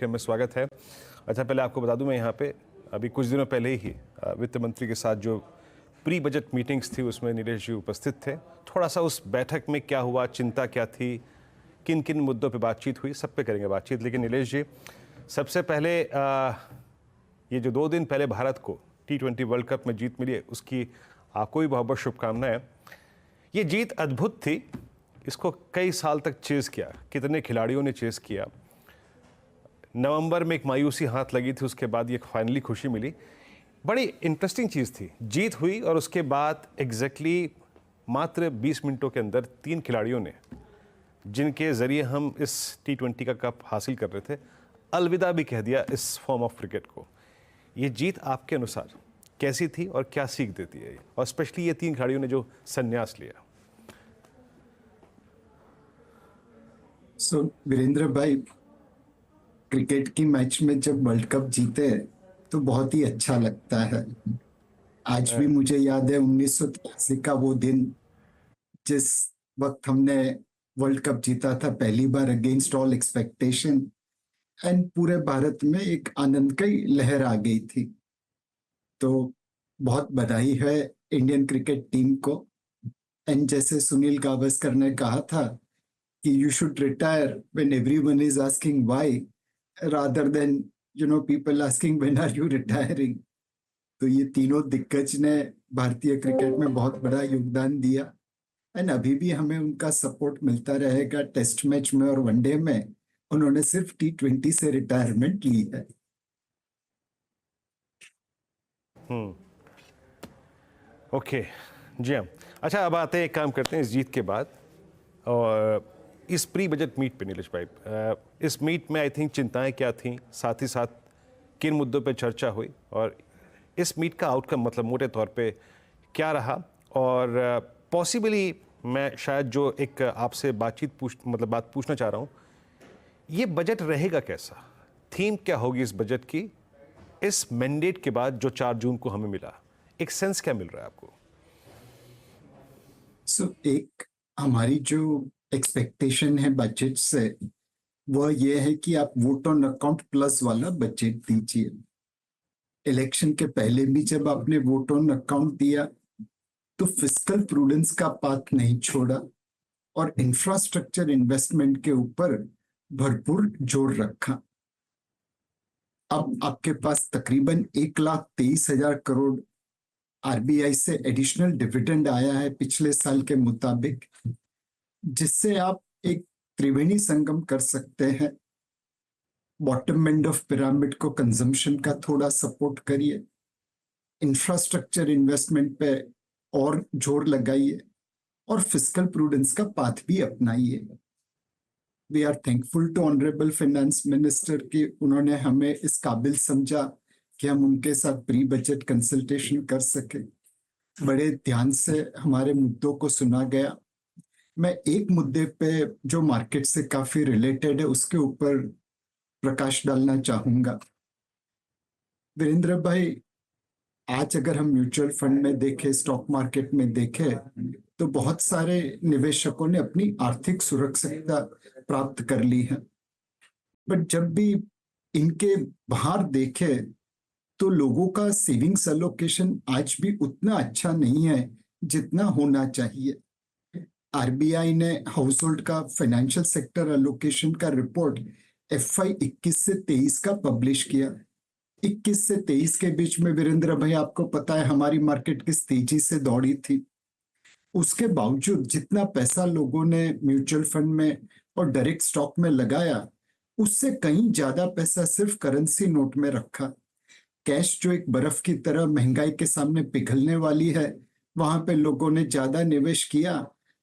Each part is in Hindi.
कार्यक्रम में स्वागत है। अच्छा, पहले आपको बता दूं, मैं यहाँ पे अभी कुछ दिनों पहले ही वित्त मंत्री के साथ जो प्री बजट मीटिंग्स थी उसमें नीलेश जी उपस्थित थे। थोड़ा सा उस बैठक में क्या हुआ, चिंता क्या थी, किन किन मुद्दों पे बातचीत हुई, सब पे करेंगे बातचीत। लेकिन नीलेश जी, सबसे पहले ये जो 2 दिन पहले भारत को T20 वर्ल्ड कप में जीत मिली है, उसकी आपको भी बहुत बहुत शुभकामनाएं। ये जीत अद्भुत थी, इसको कई साल तक चेज़ किया, कितने खिलाड़ियों ने चेज़ किया। नवंबर में एक मायूसी हाथ लगी थी, उसके बाद ये फाइनली खुशी मिली। बड़ी इंटरेस्टिंग चीज़ थी, जीत हुई और उसके बाद एग्जैक्टली मात्र 20 मिनटों के अंदर 3 खिलाड़ियों ने, जिनके ज़रिए हम इस T20 का कप हासिल कर रहे थे, अलविदा भी कह दिया इस फॉर्म ऑफ क्रिकेट को। ये जीत आपके अनुसार कैसी थी और क्या सीख देती है, और स्पेशली ये 3 खिलाड़ियों ने जो संन्यास लिया? वीरेंद्र भाई, क्रिकेट की मैच में जब वर्ल्ड कप जीते तो बहुत ही अच्छा लगता है। आज भी मुझे याद है 1983 का वो दिन, जिस वक्त हमने वर्ल्ड कप जीता था पहली बार अगेंस्ट ऑल एक्सपेक्टेशन, एंड पूरे भारत में एक आनंद की लहर आ गई थी। तो बहुत बधाई है इंडियन क्रिकेट टीम को। एंड जैसे सुनील गावस्कर ने कहा था कि you should retire when everyone is asking why, rather than people asking when are you retiring। तो ये तीनों दिग्गज ने भारतीय क्रिकेट में बहुत बड़ा योगदान दिया, एंड अभी भी हमें उनका सपोर्ट मिलता रहेगा। टेस्ट मैच में और वनडे में उन्होंने सिर्फ T20 से रिटायरमेंट ली है। ओके जी हाँ। अच्छा, अब आते हैं, एक काम करते हैं इस जीत के बाद और इस प्री बजट मीट पे नीलेश भाई, इस मीट में आई थिंक चिंताएं क्या थीं, साथ ही साथ किन मुद्दों पे चर्चा हुई, और इस मीट का आउटकम मतलब मोटे तौर पे क्या रहा, और पॉसिबली मैं शायद जो एक आपसे बात पूछना चाह रहा हूँ, ये बजट रहेगा कैसा, थीम क्या होगी इस बजट की, इस मैंडेट के बाद जो 4 जून को हमें मिला, एक सेंस क्या मिल रहा है आपको? एक हमारी जो एक्सपेक्टेशन है बजट से, वह यह है कि आप वोट ऑन अकाउंट प्लस वाला बजट दीजिए। इलेक्शन के पहले भी जब आपने वोट ऑन अकाउंट दिया तो फिस्कल प्रूडेंस का पाथ नहीं छोड़ा और इंफ्रास्ट्रक्चर इन्वेस्टमेंट के ऊपर भरपूर जोर रखा। अब आपके पास तकरीबन 1,23,000 करोड़ आरबीआई से एडिशनल डिविडेंड आया है पिछले साल के मुताबिक, जिससे आप एक त्रिवेणी संगम कर सकते हैं। बॉटम एंड ऑफ पिरामिड को कंजम्पशन का थोड़ा सपोर्ट करिए, इंफ्रास्ट्रक्चर इन्वेस्टमेंट पे और जोर लगाइए और फिस्कल प्रूडेंस का पाथ भी अपनाइए। We are thankful to honourable finance minister कि उन्होंने हमें इस काबिल समझा कि हम उनके साथ प्री बजट कंसल्टेशन कर सके। बड़े ध्यान से हमारे मुद्दों को सुना गया। मैं एक मुद्दे पे जो मार्केट से काफी रिलेटेड है उसके ऊपर प्रकाश डालना चाहूंगा। वीरेंद्र भाई, आज अगर हम म्यूचुअल फंड में देखें, स्टॉक मार्केट में देखें, तो बहुत सारे निवेशकों ने अपनी आर्थिक सुरक्षितता प्राप्त कर ली है, बट जब भी इनके बाहर देखे तो लोगों का सेविंग्स एलोकेशन आज भी उतना अच्छा नहीं है जितना होना चाहिए। आरबीआई ने हाउस होल्ड का फाइनेंशियल सेक्टर एलोकेशन का रिपोर्ट FY 21 से 23 का पब्लिश किया। 21 से 23 के बीच में वीरेंद्र भाई, आपको पता है हमारी मार्केट किस तेजी से दौड़ी थी। उसके बावजूद जितना पैसा लोगों ने म्यूचुअल फंड में और डायरेक्ट स्टॉक में लगाया, उससे कहीं ज्यादा पैसा सिर्फ करेंसी नोट में रखा। कैश जो एक बर्फ की तरह महंगाई के सामने पिघलने वाली है, वहां पे लोगों ने ज्यादा निवेश किया,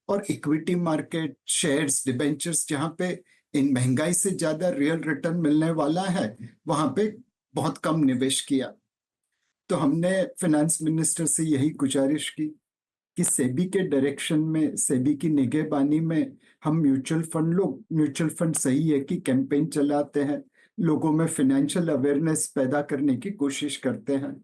और इक्विटी मार्केट, शेयर्स, डिबेंचर्स, जहां पे इन महंगाई से ज्यादा रियल रिटर्न मिलने वाला है, वहां पे बहुत कम निवेश किया। तो हमने फाइनेंस मिनिस्टर से यही गुजारिश की कि सेबी के डायरेक्शन में, सेबी की निगहबानी में हम म्यूचुअल फंड सही है कि कैंपेन चलाते हैं, लोगों में फाइनेंशियल अवेयरनेस पैदा करने की कोशिश करते हैं।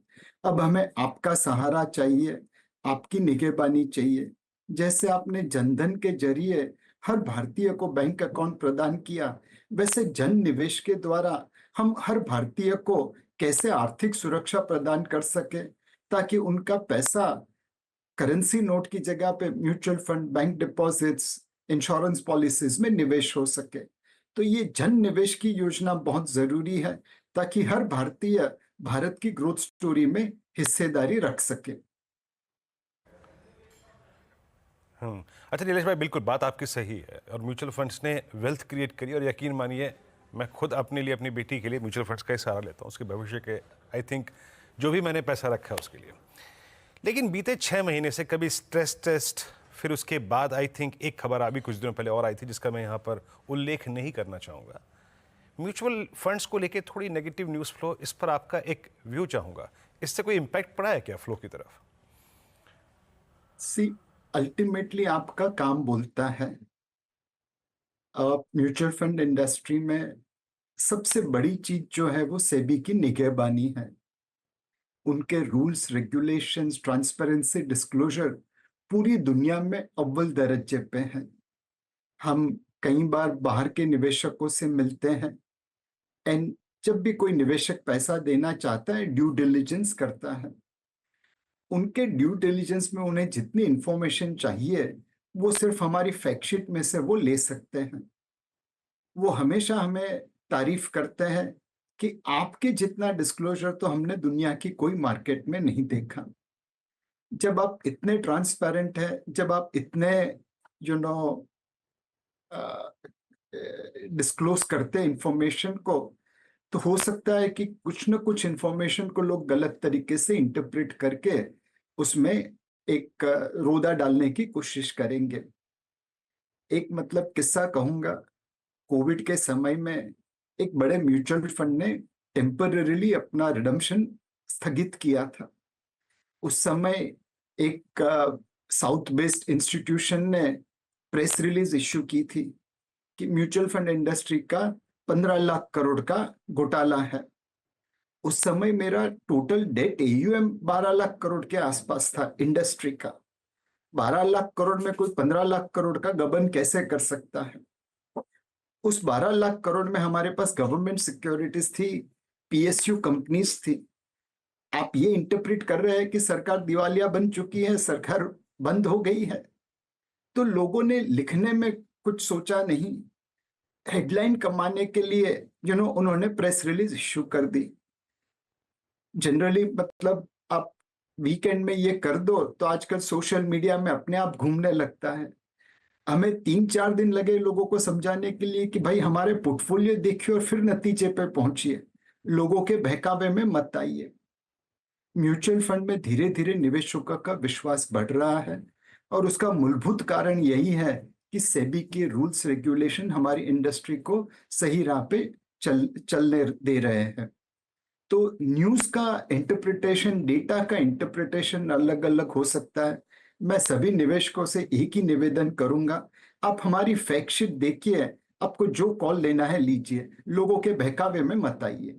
अब हमें आपका सहारा चाहिए, आपकी निगहबानी चाहिए। जैसे आपने जनधन के जरिए हर भारतीय को बैंक अकाउंट प्रदान किया, वैसे जन निवेश के द्वारा हम हर भारतीय को कैसे आर्थिक सुरक्षा प्रदान कर सके ताकि उनका पैसा करेंसी नोट की जगह पे mutual fund, bank deposits, insurance policies में निवेश हो सके। तो ये जन निवेश की योजना बहुत जरूरी है ताकि हर भारतीय भारत की ग्रोथ स्टोरी में हिस्सेदारी रख सके। अच्छा नीलेश भाई, बिल्कुल बात आपकी सही है और म्यूचुअल फंड्स ने वेल्थ क्रिएट करी और यकीन मानिए मैं खुद अपने लिए, अपनी बेटी के लिए म्यूचुअल फंड्स का ही सहारा लेता हूँ उसके भविष्य के। आई थिंक जो भी मैंने पैसा रखा है उसके लिए। लेकिन बीते 6 महीने से कभी स्ट्रेस टेस्ट, फिर उसके बाद आई थिंक एक खबर अभी कुछ दिनों पहले और आई थी जिसका मैं यहाँ पर उल्लेख नहीं करना चाहूँगा। म्यूचुअल फंड्स को लेके थोड़ी नेगेटिव न्यूज़ फ्लो, इस पर आपका एक व्यू चाहूँगा। इससे कोई इम्पैक्ट पड़ा है क्या फ्लो की तरफ? सी, अल्टीमेटली आपका काम बोलता है। म्यूचुअल फंड इंडस्ट्री में सबसे बड़ी चीज जो है वो सेबी की निगहबानी है। उनके रूल्स, रेगुलेशंस, ट्रांसपेरेंसी, डिस्क्लोजर पूरी दुनिया में अव्वल दर्जे पे हैं। हम कई बार बाहर के निवेशकों से मिलते हैं एंड जब भी कोई निवेशक पैसा देना चाहता है ड्यू डिलिजेंस करता है। उनके ड्यू डिलिजेंस में उन्हें जितनी इंफॉर्मेशन चाहिए वो सिर्फ हमारी फैक्टशीट में से वो ले सकते हैं। वो हमेशा हमें तारीफ करते हैं कि आपके जितना डिस्क्लोजर तो हमने दुनिया की कोई मार्केट में नहीं देखा। जब आप इतने ट्रांसपेरेंट है, जब आप इतने यू नो डिस्क्लोज करते हैं इंफॉर्मेशन को, तो हो सकता है कि कुछ न कुछ इंफॉर्मेशन को लोग गलत तरीके से इंटरप्रेट करके उसमें एक रोदा डालने की कोशिश करेंगे। एक मतलब किस्सा कहूंगा। कोविड के समय में एक बड़े म्यूचुअल फंड ने टेम्पररीली अपना रिडम्पशन स्थगित किया था। उस समय एक साउथ बेस्ड इंस्टीट्यूशन ने प्रेस रिलीज इश्यू की थी कि म्यूचुअल फंड इंडस्ट्री का 15 लाख करोड़ का घोटाला है। उस समय मेरा total date AUM 12 lakh crore के आसपास था इंडस्ट्री का। 12 लाख करोड़ में कोई 15 लाख करोड़ का गबन कैसे कर सकता है? उस 12 लाख करोड़ में हमारे पास गवर्नमेंट सिक्योरिटीज थी, पीएसयू कंपनीज थी। आप ये इंटरप्रेट कर रहे हैं कि सरकार दिवालिया बन चुकी है, सरकार बंद हो गई है। तो लोगों ने लिखने में कुछ सोचा नहीं, हेडलाइन कमाने के लिए उन्होंने प्रेस रिलीज इश्यू कर दी। जनरली मतलब आप वीकेंड में ये कर दो तो आजकल सोशल मीडिया में अपने आप घूमने लगता है। हमें 3-4 दिन लगे लोगों को समझाने के लिए कि भाई हमारे पोर्टफोलियो देखिए और फिर नतीजे पे पहुंचिए, लोगों के बहकावे में मत आइए। म्यूचुअल फंड में धीरे धीरे निवेशकों का विश्वास बढ़ रहा है और उसका मूलभूत कारण यही है कि सेबी के रूल्स रेगुलेशन हमारी इंडस्ट्री को सही राह पे चलने दे रहे हैं। तो न्यूज का इंटरप्रिटेशन, डेटा का इंटरप्रिटेशन अलग अलग हो सकता है। मैं सभी निवेशकों से एक ही निवेदन करूंगा, आप हमारी फैक्ट शीट देखिए, आपको जो कॉल लेना है लीजिए, लोगों के बहकावे में मत आइए।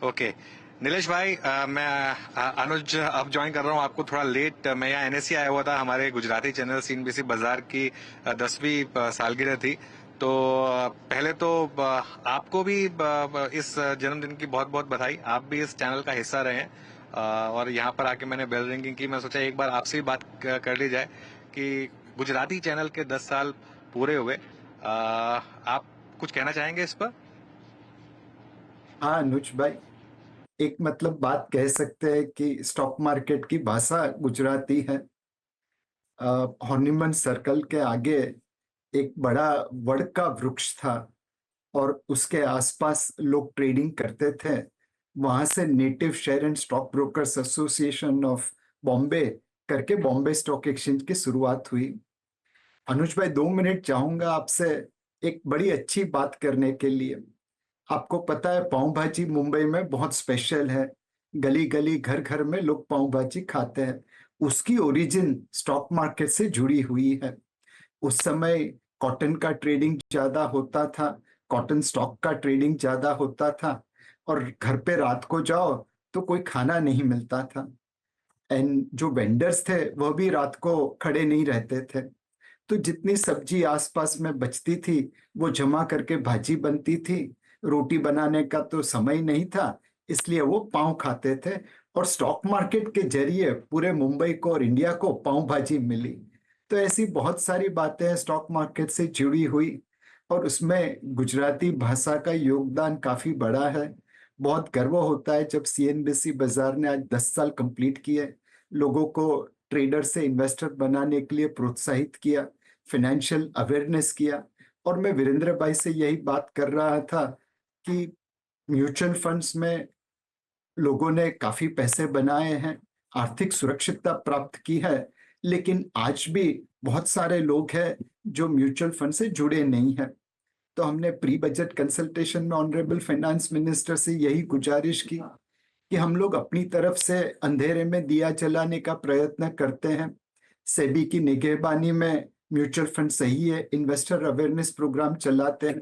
ओके नीलेश भाई, मैं अनुज अब ज्वाइन कर रहा हूँ आपको थोड़ा लेट। मैं यहाँ एनएससी आया हुआ था, हमारे गुजराती चैनल सीएनबीसी बाजार की 10वीं सालगिरह थी। तो पहले तो आपको भी इस जन्मदिन की बहुत बहुत बधाई। आप भी इस चैनल का हिस्सा रहे हैं और यहाँ पर आके मैंने बेल रिंगिंग की। मैं सोचा एक बार आपसे भी बात कर ली जाए कि गुजराती चैनल के 10 साल पूरे हुए। आप कुछ कहना चाहेंगे इस पर? हाँ अनुज भाई, एक मतलब बात कह सकते हैं कि स्टॉक मार्केट की भाषा गुजराती है। हॉर्निमन सर्कल के आगे एक बड़ा वड़ का वृक्ष था और उसके आसपास लोग ट्रेडिंग करते थे। वहां से native share and stock brokers association of Bombay करके बॉम्बे स्टॉक एक्सचेंज की शुरुआत हुई। अनुज भाई 2 मिनट चाहूंगा आपसे एक बड़ी अच्छी बात करने के लिए। आपको पता है पाव भाजी मुंबई में बहुत स्पेशल है, गली गली घर घर में लोग पाव भाजी खाते हैं। उसकी ओरिजिन स्टॉक मार्केट से जुड़ी हुई है। उस समय कॉटन का ट्रेडिंग ज्यादा होता था, कॉटन स्टॉक का ट्रेडिंग ज्यादा होता था और घर पे रात को जाओ तो कोई खाना नहीं मिलता था एंड जो वेंडर्स थे वह भी रात को खड़े नहीं रहते थे। तो जितनी सब्जी आसपास में बचती थी वो जमा करके भाजी बनती थी। रोटी बनाने का तो समय नहीं था, इसलिए वो पाव खाते थे। और स्टॉक मार्केट के जरिए पूरे मुंबई को और इंडिया को पाव भाजी मिली। तो ऐसी बहुत सारी बातें हैं स्टॉक मार्केट से जुड़ी हुई, और उसमें गुजराती भाषा का योगदान काफी बड़ा है। बहुत गर्व होता है जब सीएनबीसी बाजार ने आज 10 साल कंप्लीट किए, लोगों को ट्रेडर से इन्वेस्टर बनाने के लिए प्रोत्साहित किया, फाइनेंशियल अवेयरनेस किया। और मैं वीरेंद्र भाई से यही बात कर रहा था कि म्यूचुअल फंड्स में लोगों ने काफी पैसे बनाए हैं, आर्थिक सुरक्षितता प्राप्त की है, लेकिन आज भी बहुत सारे लोग हैं जो म्यूचुअल फंड से जुड़े नहीं हैं। तो हमने प्री बजट कंसल्टेशन में ऑनरेबल फाइनेंस मिनिस्टर से यही गुजारिश की कि हम लोग अपनी तरफ से अंधेरे में दिया जलाने का प्रयत्न करते हैं। सेबी की निगहबानी में म्यूचुअल फंड सही है, इन्वेस्टर अवेयरनेस प्रोग्राम चलाते हैं,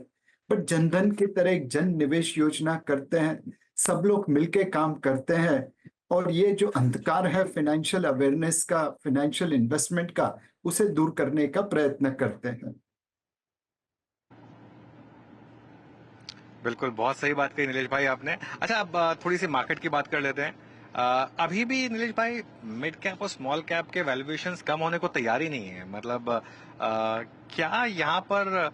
बट जनधन की तरह एक जन निवेश योजना करते हैं, सब लोग मिलके काम करते हैं। और ये जो अंधकार है फाइनेंशियल अवेयरनेस का, फाइनेंशियल इन्वेस्टमेंट का, उसे दूर करने का प्रयत्न करते हैं। बिल्कुल, बहुत सही बात कही नीलेश भाई आपने। अच्छा, अब थोड़ी सी मार्केट की बात कर लेते हैं। अभी भी नीलेश भाई मिड कैप और स्मॉल कैप के वैल्यूएशंस कम होने को तैयार ही नहीं है। मतलब क्या यहाँ पर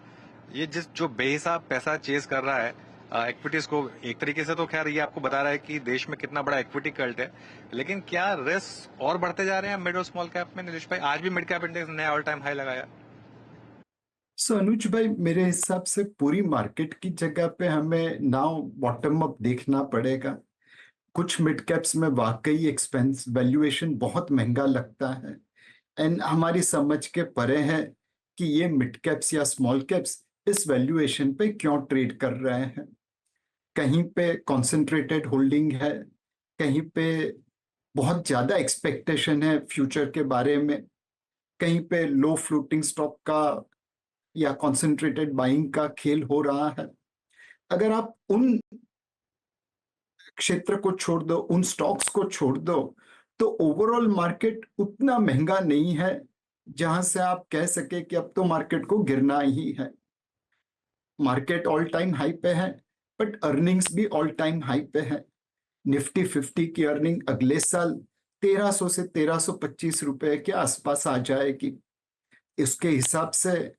ये जो बेहिसाब पैसा चेज कर रहा है इक्विटीज को, एक तरीके से तो खैर ये आपको बता रहा है कि देश में कितना बड़ा इक्विटी कल्ट है, लेकिन क्या रिस्क और बढ़ते जा रहे हैं मिड और स्मॉल कैप में नीलेश भाई? आज भी मिड कैप इंडेक्स नया ऑल टाइम हाई लगाया। अनुज भाई, मेरे हिसाब से पूरी मार्केट की जगह पे हमें नाउ बॉटम अप देखना पड़ेगा। कुछ मिड कैप्स में वाकई एक्सपेंस वैल्यूएशन बहुत महंगा लगता है, एंड हमारी समझ के परे है कि ये मिड कैप्स या स्मॉल कैप्स इस वैल्यूएशन पे क्यों ट्रेड कर रहे हैं। कहीं पे कॉन्सेंट्रेटेड होल्डिंग है, कहीं पे बहुत ज्यादा एक्सपेक्टेशन है फ्यूचर के बारे में, कहीं पे लो फ्लोटिंग स्टॉक का या कॉन्सेंट्रेटेड बाइंग का खेल हो रहा है। अगर आप उन क्षेत्र को छोड़ दो, उन स्टॉक्स को छोड़ दो, तो ओवरऑल मार्केट उतना महंगा नहीं है जहां से आप कह सके कि अब तो मार्केट को गिरना ही है। मार्केट ऑल टाइम हाई पे है, बट अर्निंग्स भी ऑल टाइम हाई पे है। निफ्टी 50 की अर्निंग अगले साल 1300 से 1325 रुपए के आसपास आ जाएगी। इसके हिसाब से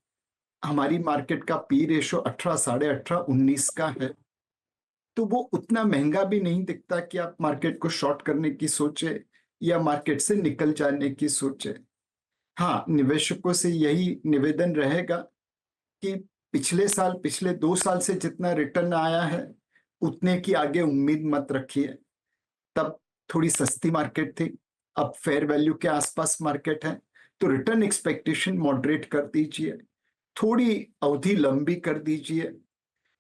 हमारी मार्केट का पी रेशो 18, 18.5, 19 का है। तो वो उतना महंगा भी नहीं दिखता कि आप मार्केट को शॉर्ट करने की सोचे या मार्केट से निकल जाने की सोचे। हाँ, निवेशकों से यही निवेदन रहेगा कि पिछले साल, पिछले 2 साल से जितना रिटर्न आया है उतने की आगे उम्मीद मत रखिए। तब थोड़ी सस्ती मार्केट थी, अब फेयर वैल्यू के आसपास मार्केट है, तो रिटर्न एक्सपेक्टेशन मॉडरेट कर दीजिए, थोड़ी अवधि लंबी कर दीजिए।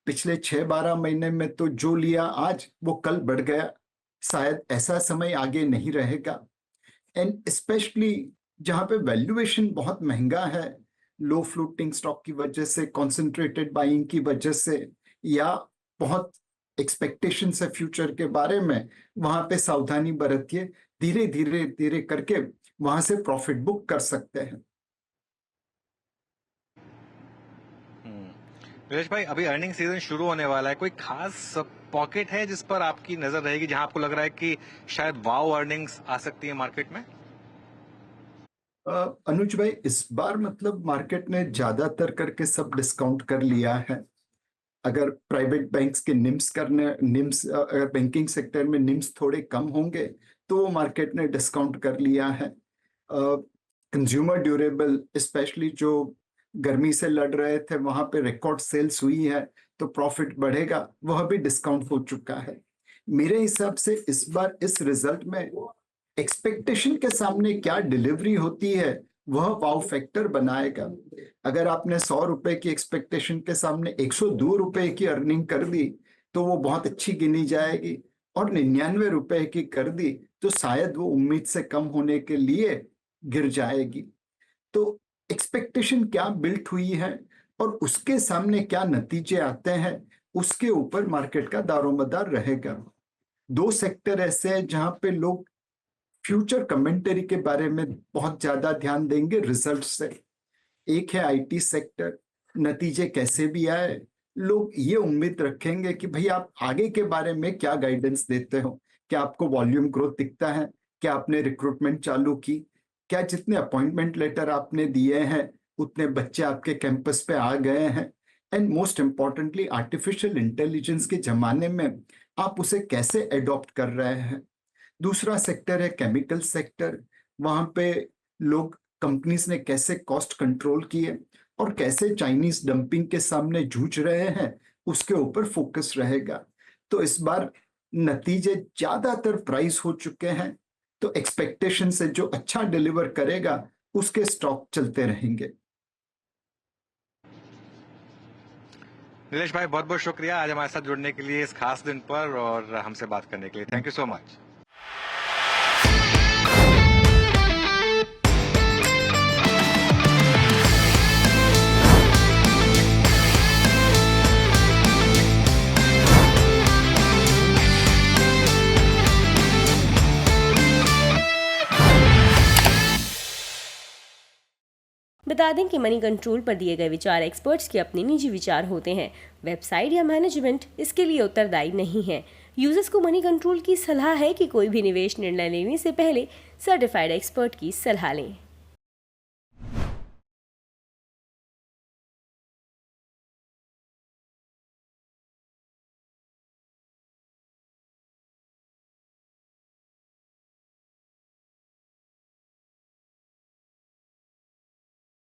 पिछले 6-12 महीने में तो जो लिया आज वो कल बढ़ गया, शायद ऐसा समय आगे नहीं रहेगा। एंड स्पेशली जहां पे वैल्यूएशन बहुत महंगा है, लो फ्लोटिंग स्टॉक की वजह से, कॉन्सेंट्रेटेड बाइंग की वजह से, या बहुत एक्सपेक्टेशन है फ्यूचर के बारे में, वहां पे सावधानी बरतिए। धीरे धीरे धीरे करके वहां से प्रॉफिट बुक कर सकते हैं। नीलेश भाई, अभी अर्निंग सीजन शुरू होने वाला है, कोई खास पॉकेट है जिस पर आपकी नजर रहेगी, जहां आपको लग रहा है कि शायद वाओ अर्निंग्स आ सकती है मार्केट में? अनुज भाई, इस बार मतलब मार्केट ने ज्यादातर करके सब डिस्काउंट कर लिया है। अगर प्राइवेट बैंक्स के निम्स अगर बैंकिंग सेक्टर में निम्स थोड़े कम होंगे तो वो मार्केट ने डिस्काउंट कर लिया है। कंज्यूमर ड्यूरेबल, स्पेशली जो गर्मी से लड़ रहे थे, वहां पे रिकॉर्ड सेल्स हुई है, तो प्रॉफिट बढ़ेगा, वह भी डिस्काउंट हो चुका है। मेरे हिसाब से इस बार इस रिजल्ट में एक्सपेक्टेशन के सामने क्या डिलीवरी होती है वह वाव फैक्टर बनाएगा। अगर आपने 100 रुपए की एक्सपेक्टेशन के सामने 102 रुपए की अर्निंग कर दी तो वो बहुत अच्छी गिनी जाएगी, और 99 रुपए की कर दी तो शायद वो उम्मीद से कम होने के लिए गिर जाएगी। तो एक्सपेक्टेशन क्या बिल्ट हुई है और उसके सामने क्या नतीजे आते हैं, उसके ऊपर मार्केट का दारोमदार रहेगा। 2 सेक्टर ऐसे हैं जहां पे लोग फ्यूचर कमेंटरी के बारे में बहुत ज्यादा ध्यान देंगे रिजल्ट से। एक है आईटी सेक्टर। नतीजे कैसे भी आए, लोग ये उम्मीद रखेंगे कि भाई आप आगे के बारे में क्या गाइडेंस देते हो। क्या आपको वॉल्यूम ग्रोथ दिखता है? क्या आपने रिक्रूटमेंट चालू की? क्या जितने अपॉइंटमेंट लेटर आपने दिए हैं उतने बच्चे आपके कैंपस पे आ गए हैं? And most importantly, artificial intelligence के जमाने में आप उसे कैसे एडॉप्ट कर रहे हैं? दूसरा सेक्टर है केमिकल सेक्टर। वहां पे लोग, कंपनीज ने कैसे कॉस्ट कंट्रोल किए और कैसे चाइनीज डंपिंग के सामने जूझ रहे हैं, उसके ऊपर फोकस रहेगा। तो इस बार नतीजे ज्यादातर प्राइस हो चुके हैं, तो एक्सपेक्टेशन से जो अच्छा डिलीवर करेगा उसके स्टॉक चलते रहेंगे। नीलेश भाई, बहुत बहुत शुक्रिया आज हमारे साथ जुड़ने के लिए इस खास दिन पर और हमसे बात करने के लिए। Thank you so much. बता दें कि मनी कंट्रोल पर दिए गए विचार एक्सपर्ट्स के अपने निजी विचार होते हैं। वेबसाइट या मैनेजमेंट इसके लिए उत्तरदायी नहीं है। यूजर्स को मनी कंट्रोल की सलाह है कि कोई भी निवेश निर्णय लेने से पहले सर्टिफाइड एक्सपर्ट की सलाह लें।